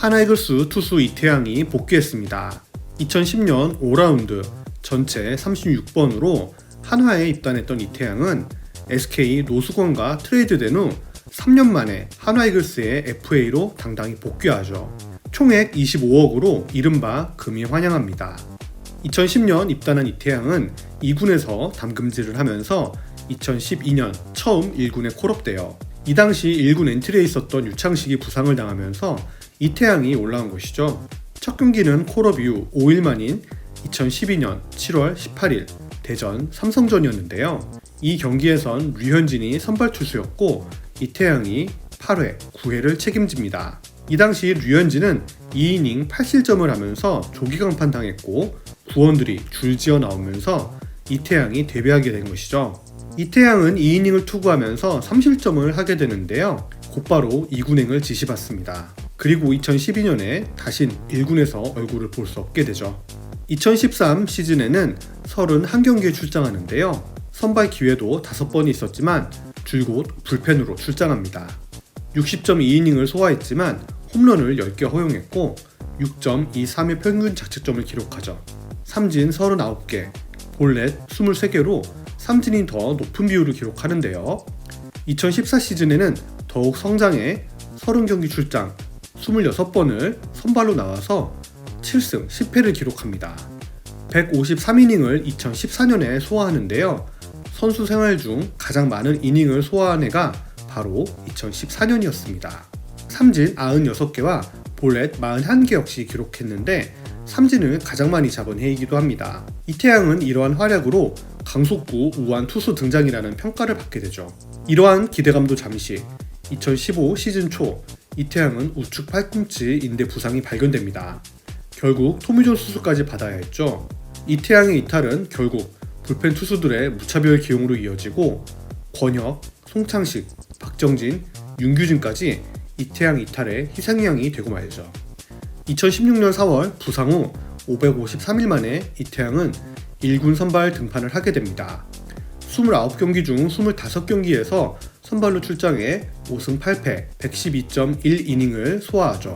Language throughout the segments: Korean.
하나이글스 투수 이태양이 복귀했습니다. 2010년 5라운드 전체 36번으로 한화에 입단했던 이태양은 SK 노수건과 트레이드된 후 3년 만에 한화이글스의 FA로 당당히 복귀하죠. 총액 25억으로 이른바 금이 환영합니다. 2010년 입단한 이태양은 2군에서 담금질을 하면서 2012년 처음 1군에 콜업돼요. 이 당시 1군 엔트리에 있었던 유창식이 부상을 당하면서 이태양이 올라온 것이죠. 첫 경기는 콜업 이후 5일 만인 2012년 7월 18일 대전 삼성전이었는데요. 이 경기에선 류현진이 선발 투수였고 이태양이 8회, 9회를 책임집니다. 이 당시 류현진은 2이닝 8실점을 하면서 조기강판 당했고 구원들이 줄지어 나오면서 이태양이 데뷔하게 된 것이죠. 이태양은 2이닝을 투구하면서 3실점을 하게 되는데요. 곧바로 2군행을 지시받습니다. 그리고 2012년에 다신 1군에서 얼굴을 볼 수 없게 되죠. 2013 시즌에는 31경기에 출장하는데요. 선발 기회도 5번이 있었지만 줄곧 불펜으로 출장합니다. 60.2이닝을 소화했지만 홈런을 10개 허용했고 6.23의 평균 자책점을 기록하죠. 삼진 39개, 볼넷 23개로 삼진이 더 높은 비율을 기록하는데요. 2014 시즌에는 더욱 성장해 30경기 출장 26번을 선발로 나와서 7승 10패를 기록합니다. 153이닝을 2014년에 소화하는데요. 선수 생활 중 가장 많은 이닝을 소화한 해가 바로 2014년이었습니다. 삼진 96개와 볼넷 41개 역시 기록했는데 삼진을 가장 많이 잡은 해이기도 합니다. 이태양은 이러한 활약으로 강속구 우완 투수 등장이라는 평가를 받게 되죠. 이러한 기대감도 잠시 2015 시즌 초 이태양은 우측 팔꿈치 인대 부상이 발견됩니다. 결국 토미존 수술까지 받아야 했죠. 이태양의 이탈은 결국 불펜 투수들의 무차별 기용으로 이어지고 권혁, 송창식, 박정진, 윤규진까지 이태양 이탈의 희생양이 되고 말죠. 2016년 4월 부상 후 553일 만에 이태양은 1군 선발 등판을 하게 됩니다. 29경기 중 25경기에서 선발로 출장해 5승 8패 112.1이닝을 소화하죠.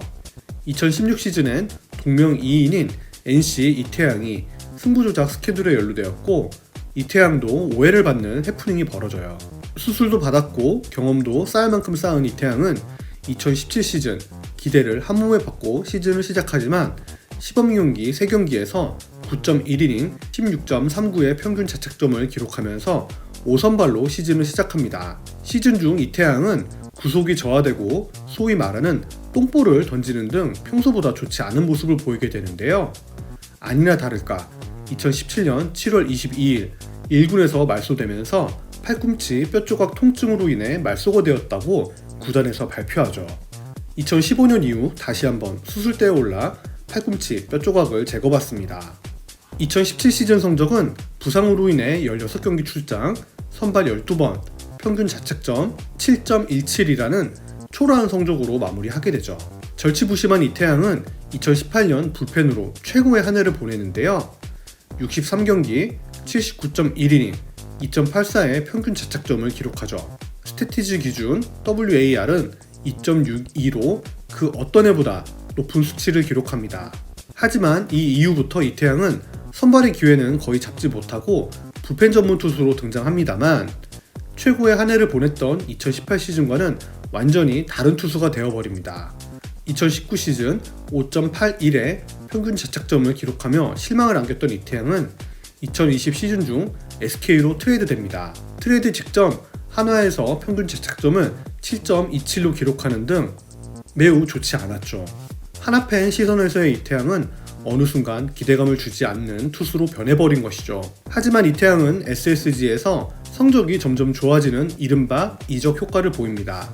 2016 시즌엔 동명 2인인 NC 이태양이 승부조작 스케줄에 연루되었고 이태양도 오해를 받는 해프닝이 벌어져요. 수술도 받았고 경험도 쌓을 만큼 쌓은 이태양은 2017 시즌 기대를 한몸에 받고 시즌을 시작하지만 시범경기 3경기에서 9.1이닝 16.39의 평균 자책점을 기록하면서 5선발로 시즌을 시작합니다. 시즌 중 이태양은 구속이 저하되고 소위 말하는 똥볼을 던지는 등 평소보다 좋지 않은 모습을 보이게 되는데요. 아니나 다를까 2017년 7월 22일 1군에서 말소되면서 팔꿈치 뼈조각 통증으로 인해 말소가 되었다고 구단에서 발표하죠. 2015년 이후 다시 한번 수술대에 올라 팔꿈치 뼈조각을 제거받습니다. 2017 시즌 성적은 부상으로 인해 16경기 출장, 선발 12번, 평균 자책점 7.17이라는 초라한 성적으로 마무리하게 되죠. 절치부심한 이태양은 2018년 불펜으로 최고의 한 해를 보내는데요. 63경기 79.1이닝 2.84의 평균 자책점을 기록하죠. 스태티즈 기준 WAR은 2.62로 그 어떤 해보다 높은 수치를 기록합니다. 하지만 이 이후부터 이태양은 선발의 기회는 거의 잡지 못하고 불펜 전문 투수로 등장합니다만 최고의 한 해를 보냈던 2018 시즌과는 완전히 다른 투수가 되어버립니다. 2019 시즌 5.81의 평균 자책점을 기록하며 실망을 안겼던 이태양은 2020 시즌 중 SK로 트레이드됩니다. 트레이드 직전 한화에서 평균 자책점을 7.27로 기록하는 등 매우 좋지 않았죠. 하나팬 시선에서의 이태양은 어느 순간 기대감을 주지 않는 투수로 변해버린 것이죠. 하지만 이태양은 SSG에서 성적이 점점 좋아지는 이른바 이적 효과를 보입니다.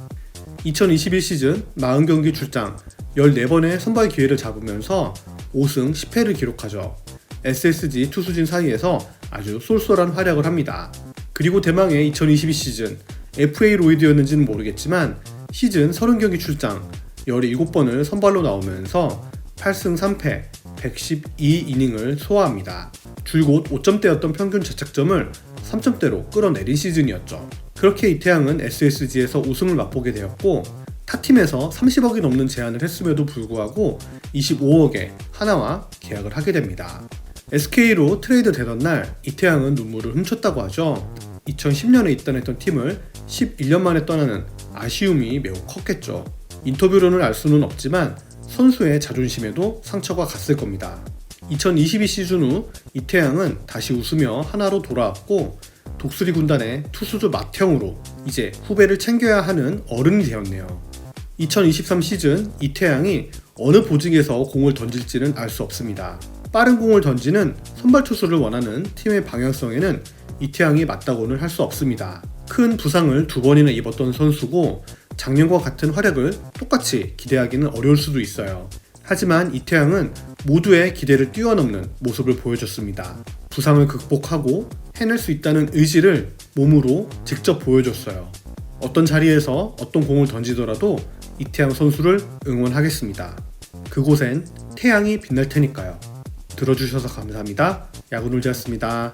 2021 시즌 40경기 출장 14번의 선발 기회를 잡으면서 5승 10패를 기록하죠. SSG 투수진 사이에서 아주 쏠쏠한 활약을 합니다. 그리고 대망의 2022 시즌 FA 로이드였는지는 모르겠지만 시즌 30경기 출장 17번을 선발로 나오면서 8승 3패 112이닝을 소화합니다. 줄곧 5점대였던 평균 자책점을 3점대로 끌어내린 시즌이었죠. 그렇게 이태양은 SSG에서 우승을 맛보게 되었고 타팀에서 30억이 넘는 제안을 했음에도 불구하고 25억에 하나와 계약을 하게 됩니다. SK로 트레이드 되던 날 이태양은 눈물을 훔쳤다고 하죠. 2010년에 입단했던 팀을 11년 만에 떠나는 아쉬움이 매우 컸겠죠. 인터뷰로는 알 수는 없지만 선수의 자존심에도 상처가 갔을 겁니다. 2022 시즌 후 이태양은 다시 웃으며 하나로 돌아왔고 독수리 군단의 투수조 맏형으로 이제 후배를 챙겨야 하는 어른이 되었네요. 2023 시즌 이태양이 어느 보직에서 공을 던질지는 알 수 없습니다. 빠른 공을 던지는 선발 투수를 원하는 팀의 방향성에는 이태양이 맞다고는 할 수 없습니다. 큰 부상을 2번이나 입었던 선수고 작년과 같은 활약을 똑같이 기대하기는 어려울 수도 있어요. 하지만 이태양은 모두의 기대를 뛰어넘는 모습을 보여줬습니다. 부상을 극복하고 해낼 수 있다는 의지를 몸으로 직접 보여줬어요. 어떤 자리에서 어떤 공을 던지더라도 이태양 선수를 응원하겠습니다. 그곳엔 태양이 빛날 테니까요. 들어주셔서 감사합니다. 야구놀자였습니다.